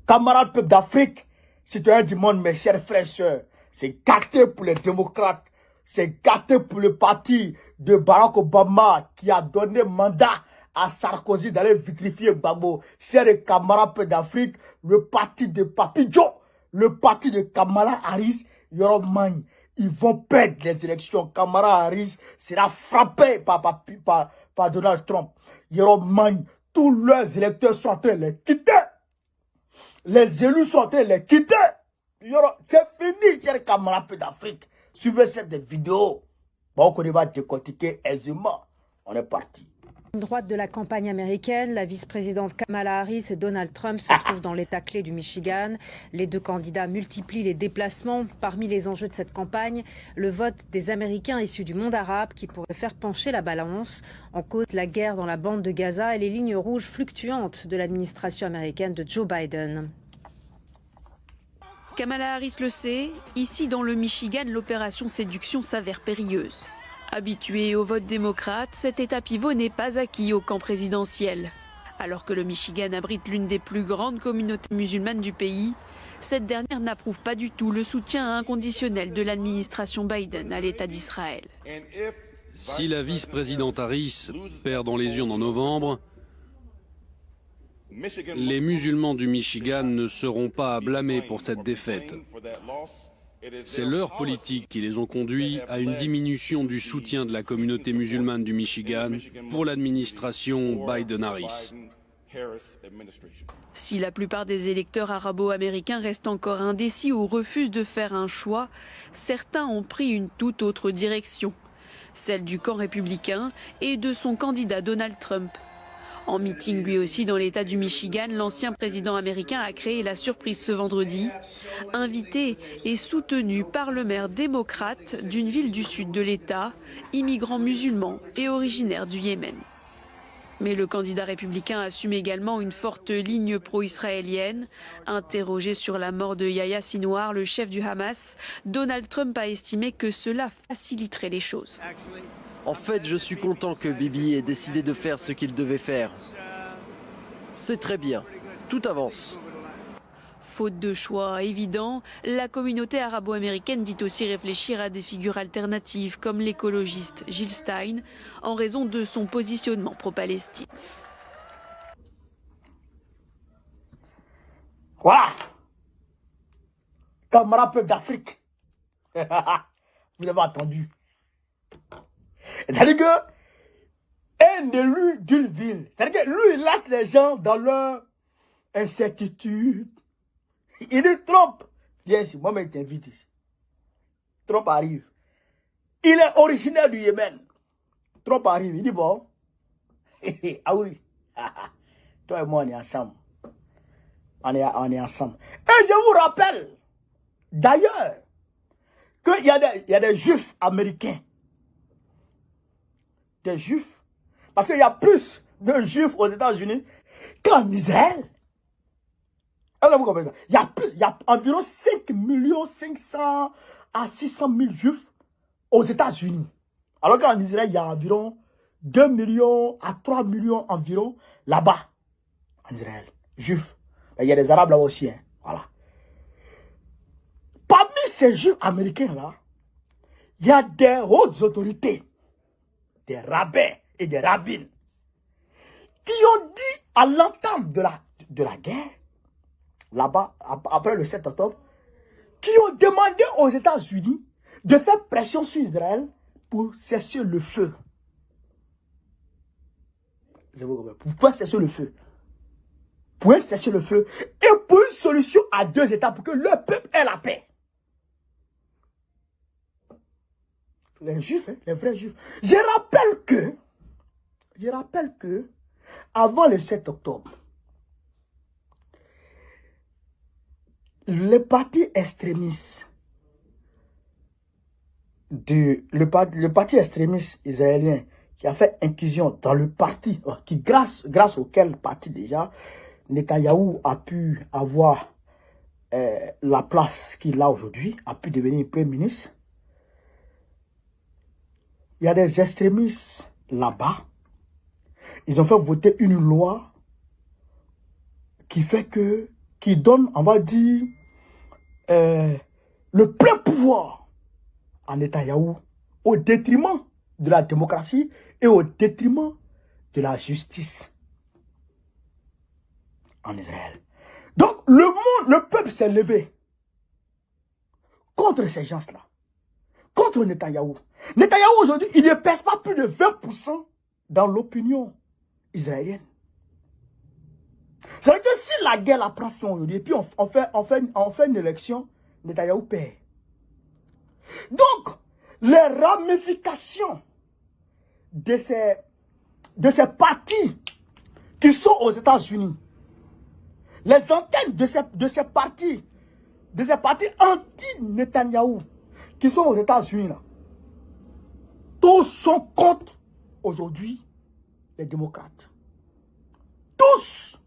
Camarades peuple d'Afrique, citoyens du monde, mes chers frères et sœurs, c'est gâté pour les démocrates, c'est gâté pour le parti de Barack Obama qui a donné mandat à Sarkozy d'aller vitrifier Gbagbo. Chers camarades peuple d'Afrique, le parti de Papi Joe, le parti de Kamala Harris, Yoromani, ils vont perdre les élections. Kamala Harris sera frappé par Donald Trump. Yoromani, tous leurs électeurs sont en train de les quitter. Les élus sont en train de les quitter. C'est fini, chers camarades d'Afrique. Suivez cette vidéo. Bon, on va décortiquer aisément. On est parti. Droite de la campagne américaine, la vice-présidente Kamala Harris et Donald Trump se trouvent dans l'État clé du Michigan. Les deux candidats multiplient les déplacements. Parmi les enjeux de cette campagne, le vote des Américains issus du monde arabe qui pourrait faire pencher la balance. En cause, la guerre dans la bande de Gaza et les lignes rouges fluctuantes de l'administration américaine de Joe Biden. Kamala Harris le sait, ici dans le Michigan, l'opération séduction s'avère périlleuse. Habitué au vote démocrate, cet état pivot n'est pas acquis au camp présidentiel. Alors que le Michigan abrite l'une des plus grandes communautés musulmanes du pays, cette dernière n'approuve pas du tout le soutien inconditionnel de l'administration Biden à l'État d'Israël. Si la vice-présidente Harris perd dans les urnes en novembre, les musulmans du Michigan ne seront pas à blâmer pour cette défaite. C'est leur politique qui les ont conduits à une diminution du soutien de la communauté musulmane du Michigan pour l'administration Biden-Harris. Si la plupart des électeurs arabo-américains restent encore indécis ou refusent de faire un choix, certains ont pris une toute autre direction, celle du camp républicain et de son candidat Donald Trump. En meeting lui aussi dans l'État du Michigan, l'ancien président américain a créé la surprise ce vendredi, invité et soutenu par le maire démocrate d'une ville du sud de l'État, immigrant musulman et originaire du Yémen. Mais le candidat républicain assume également une forte ligne pro-israélienne. Interrogé sur la mort de Yahya Sinwar, le chef du Hamas, Donald Trump a estimé que cela faciliterait les choses. En fait, je suis content que Bibi ait décidé de faire ce qu'il devait faire. C'est très bien. Tout avance. Faute de choix évident, la communauté arabo-américaine dit aussi réfléchir à des figures alternatives comme l'écologiste Jill Stein, en raison de son positionnement pro-Palestine. Voilà. Camarades peuple d'Afrique. Vous avez entendu. C'est-à-dire que un élu d'une ville, c'est-à-dire que lui, il laisse les gens dans leur incertitude. Il dit Trump, viens ici, moi je t'invite ici. Trump arrive. Il est originaire du Yémen. Trump arrive, il dit bon, ah oui, toi et moi on est ensemble. On est ensemble. Et je vous rappelle, d'ailleurs, qu'il y a des juifs américains. Des juifs. Parce qu'il y a plus de juifs aux États-Unis qu'en Israël. Alors, vous comprenez ça? Il y a environ 5 500 à 600 000 juifs aux États-Unis. Alors qu'en Israël, il y a environ 2 millions à 3 millions environ là-bas. En Israël. Juifs. Il y a des Arabes là aussi. Hein. Voilà. Parmi ces juifs américains-là, il y a des hautes autorités, des rabbins et des rabbines, qui ont dit à l'entame de la guerre, là-bas, après le 7 octobre, qui ont demandé aux États-Unis de faire pression sur Israël pour cesser le feu. Pour faire cesser le feu. Pour cesser le feu. Et pour une solution à 2 États, pour que le peuple ait la paix. Les juifs, hein, les vrais juifs. Je rappelle que, avant le 7 octobre, le parti extrémiste, le parti extrémiste israélien qui a fait inclusion dans le parti, qui grâce auquel parti déjà, Netanyahou a pu avoir la place qu'il a aujourd'hui, a pu devenir Premier ministre. Il y a des extrémistes là-bas. Ils ont fait voter une loi qui fait que qui donne, on va dire, le plein pouvoir à Netanyahou au détriment de la démocratie et au détriment de la justice en Israël. Donc, le monde, le peuple s'est levé contre ces gens-là, contre Netanyahou. Netanyahou, aujourd'hui, il ne pèse pas plus de 20% dans l'opinion israélienne. C'est-à-dire que si la guerre la prend fin aujourd'hui, et puis on fait une élection, Netanyahou perd. Donc, les ramifications de ces partis qui sont aux États-Unis, les antennes de ces partis anti-Netanyahou qui sont aux États-Unis, là, tous sont contre aujourd'hui les démocrates. Tous.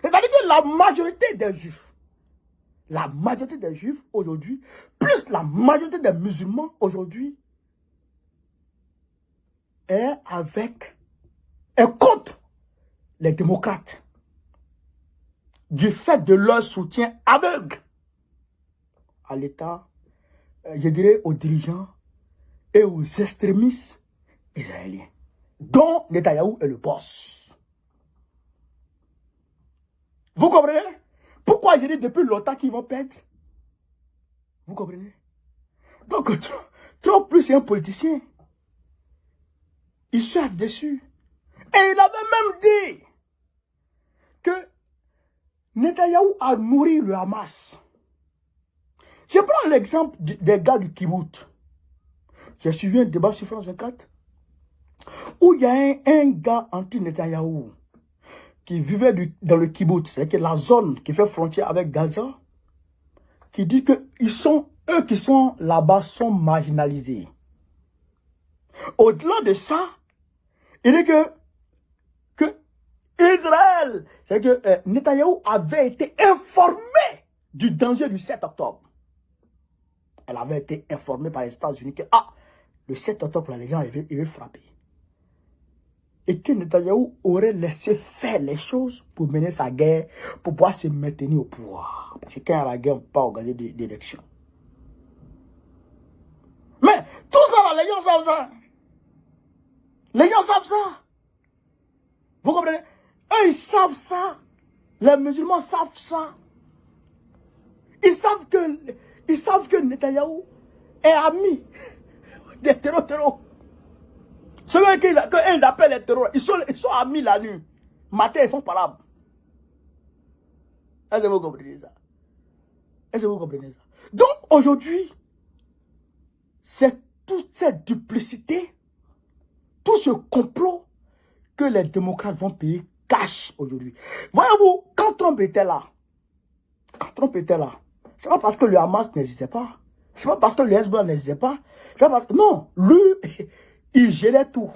C'est-à-dire que la majorité des juifs aujourd'hui, plus la majorité des musulmans aujourd'hui, est contre les démocrates. Du fait de leur soutien aveugle à l'État, je dirais aux dirigeants et aux extrémistes israéliens, dont Netanyahou est le boss. Vous comprenez? Pourquoi je dis depuis longtemps qu'ils vont perdre? Vous comprenez? Donc, Trump plus c'est un politicien. Il surfe dessus. Et il avait même dit que Netanyahou a nourri le Hamas. Je prends l'exemple des gars du Kibboutz. J'ai suivi un débat sur France 24 où il y a un gars anti-Netanyahou qui vivait dans le Kibboutz, c'est-à-dire la zone qui fait frontière avec Gaza, qui dit que eux qui sont là-bas sont marginalisés. Au-delà de ça, il dit que Israël, c'est-à-dire que Netanyahou avait été informé du danger du 7 octobre. Elle avait été informée par les États-Unis que le 7 octobre, là, les gens ils veulent frapper. Et que Netanyahou aurait laissé faire les choses pour mener sa guerre, pour pouvoir se maintenir au pouvoir. Parce que quand il y a la guerre, on ne peut pas organiser d'élections. Mais tout ça, là, les gens savent ça. Les gens savent ça. Vous comprenez? Eux, ils savent ça. Les musulmans savent ça. Ils savent que Netanyahou est ami des terroristes. Ceux qu'ils appellent les terroristes, ils sont amis la nuit. Matin, ils font palabre. Est-ce que vous comprenez ça? Est-ce que vous comprenez ça? Donc, aujourd'hui, c'est toute cette duplicité, tout ce complot que les démocrates vont payer cash aujourd'hui. Voyez-vous, quand Trump était là, c'est pas parce que le Hamas n'existait pas. C'est pas parce que le Hezbollah n'existait pas. C'est pas parce que, non, lui, il gélait tout.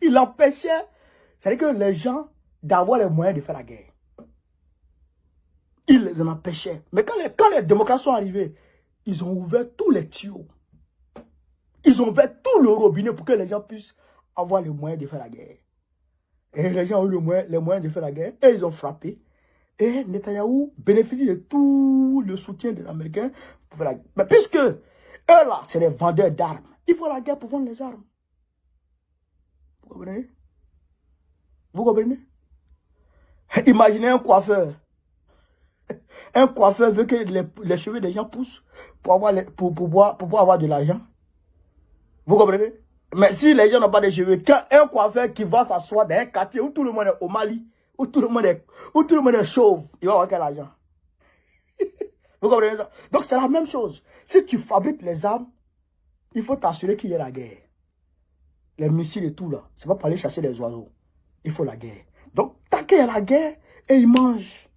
Il empêchait, c'est-à-dire que les gens d'avoir les moyens de faire la guerre. Il les en empêchait. Mais quand les démocrates sont arrivés, ils ont ouvert tous les tuyaux. Ils ont ouvert tout le robinet pour que les gens puissent avoir les moyens de faire la guerre. Et les gens ont eu les moyens de faire la guerre. Et ils ont frappé. Et Netanyahou bénéficie de tout le soutien des Américains pour faire la guerre. Mais puisque eux là, c'est les vendeurs d'armes. Il faut la guerre pour vendre les armes. Vous comprenez? Vous comprenez? Imaginez un coiffeur. Un coiffeur veut que les cheveux des gens poussent pour pouvoir avoir de l'argent. Vous comprenez? Mais si les gens n'ont pas de cheveux, quand un coiffeur qui va s'asseoir dans un quartier où tout le monde est au Mali, où tout le monde est chauve, il va avoir quel argent? Vous comprenez ça? Donc c'est la même chose. Si tu fabriques les armes, il faut t'assurer qu'il y ait la guerre. Les missiles et tout là, c'est pas pour aller chasser les oiseaux. Il faut la guerre. Donc tant qu'il y a la guerre, et ils mangent.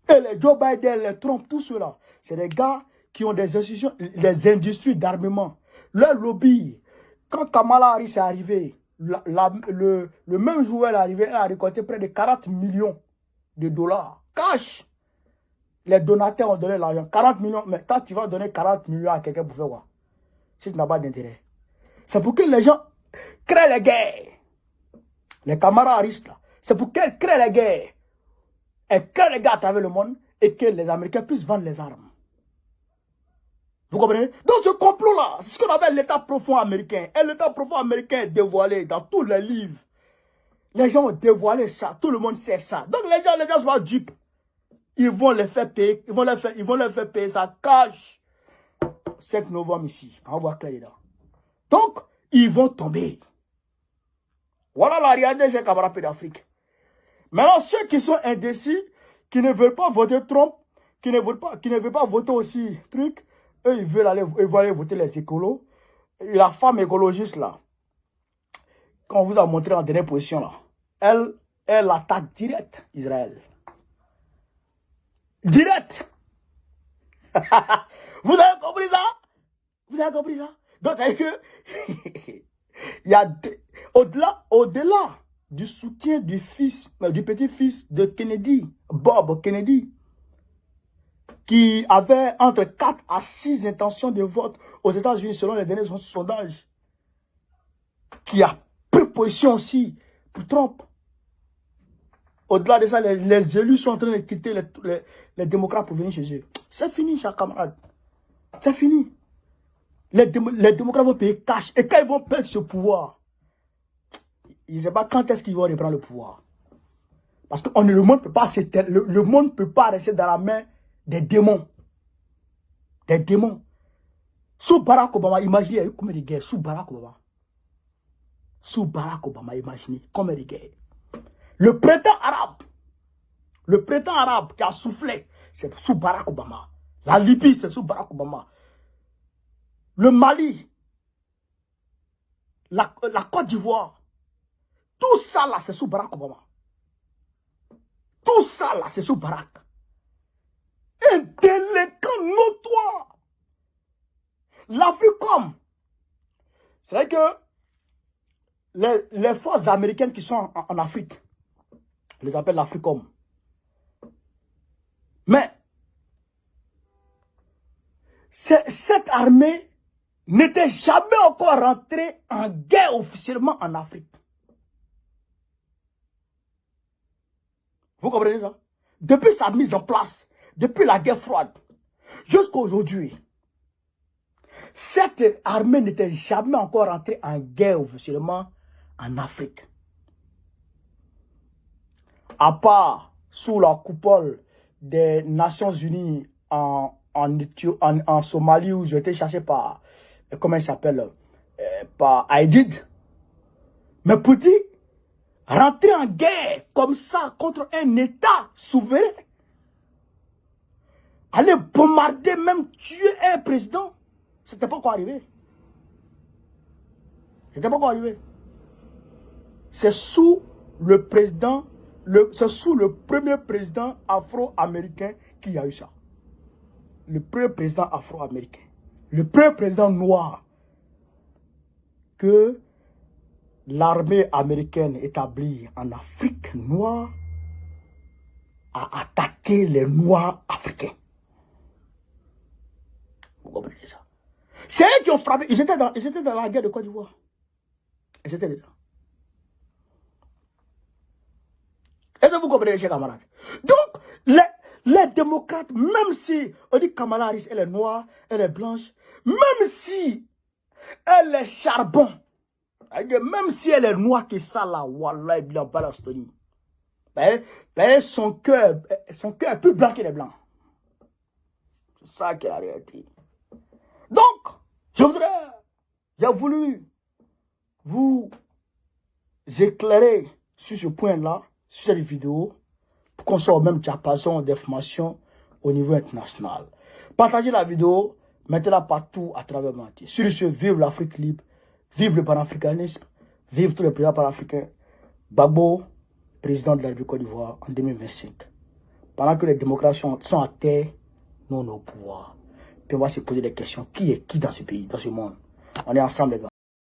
Et les Joe Biden, les Trump, tout cela, c'est des gars qui ont des institutions, les industries d'armement. Leur lobby, quand Kamala Harris est arrivée, le même jour elle est arrivée, elle a récolté près de 40 millions de dollars. Cash! Les donateurs ont donné l'argent. 40 millions. Mais quand tu vas donner 40 millions à quelqu'un pour faire quoi? Si tu n'as pas d'intérêt. C'est pour que les gens créent les guerres. Les Kamala Harris là. C'est pour qu'elles créent les guerres. et que les gars à travers le monde et que les Américains puissent vendre les armes. Vous comprenez? Donc ce complot-là, c'est ce qu'on appelle l'état profond américain. Et l'état profond américain est dévoilé dans tous les livres. Les gens ont dévoilé ça, tout le monde sait ça. Donc les gens sont pas dupes. Ils vont les faire payer, ils vont les faire payer ça cash. 5 novembre ici, on voit clair dedans. Donc, ils vont tomber. Voilà la réalité des camarades d'Afrique. Maintenant, ceux qui sont indécis, qui ne veulent pas voter Trump, qui ne veulent pas voter aussi truc, eux, ils veulent aller voter les écolos. Et la femme écologiste là, qu'on vous a montré en dernière position là, elle attaque direct Israël. Direct. Vous avez compris ça? Vous avez compris ça? Donc, c'est que il y a au-delà du soutien du petit-fils de Kennedy, Bob Kennedy, qui avait entre 4 à 6 intentions de vote aux États-Unis selon les derniers sondages, qui a pris position aussi pour Trump. Au-delà de ça, les élus sont en train de quitter les démocrates pour venir chez eux. C'est fini, chers camarades. C'est fini. Les démocrates vont payer cash. Et quand ils vont perdre ce pouvoir, ils ne savent pas quand est-ce qu'ils vont reprendre le pouvoir. Parce que le monde ne peut pas rester dans la main des démons. Des démons. Sous Barack Obama, imaginez, il y a eu combien de guerres sous Barack Obama. Sous Barack Obama, imaginez combien de guerres. Le printemps arabe qui a soufflé, c'est sous Barack Obama. La Libye, c'est sous Barack Obama. Le Mali, la Côte d'Ivoire, tout ça là, c'est sous Barack Obama. Tout ça là, c'est sous Barack. Un délinquant notoire. L'Africom. C'est vrai que les forces américaines qui sont en Afrique, on les appelle l'Africom. Mais cette armée n'était jamais encore rentrée en guerre officiellement en Afrique. Vous comprenez ça? Depuis sa mise en place, depuis la guerre froide, jusqu'à aujourd'hui, cette armée n'était jamais encore rentrée en guerre officiellement en Afrique. À part sous la coupole des Nations Unies en Somalie, où j'ai été chassé par, comment il s'appelle, par Aïdid. Mais pour dire, rentrer en guerre comme ça contre un État souverain, aller bombarder, même tuer un président, c'était pas encore arrivé. C'était pas encore arrivé. C'est sous le président, c'est sous le premier président afro-américain qu'il y a eu ça. Le premier président afro-américain. Le premier président noir que l'armée américaine établie en Afrique noire a attaqué les Noirs africains. Vous comprenez ça? C'est eux qui ont frappé. Ils étaient dans la guerre de Côte d'Ivoire. Ils étaient dedans. Est-ce que vous comprenez, chers camarades? Donc, les démocrates, même si on dit Kamala Harris, elle est noire, elle est blanche, même si elle est charbon, même si elle est noire que ça là, wallah, il a balastoni. Son cœur est plus blanc que les blancs. C'est ça qui est la réalité. Donc, j'ai voulu vous éclairer sur ce point-là, sur cette vidéo, pour qu'on soit au même diapason d'informations au niveau international. Partagez la vidéo, mettez-la partout à travers le monde. Sur ce, vive l'Afrique libre, vive le panafricanisme, vive tous les présidents panafricains. Gbagbo, président de la République Côte d'Ivoire en 2025. Pendant que les démocraties sont à terre, nous on est au pouvoir. Puis on va se poser des questions. Qui est qui dans ce pays, dans ce monde? On est ensemble les gars.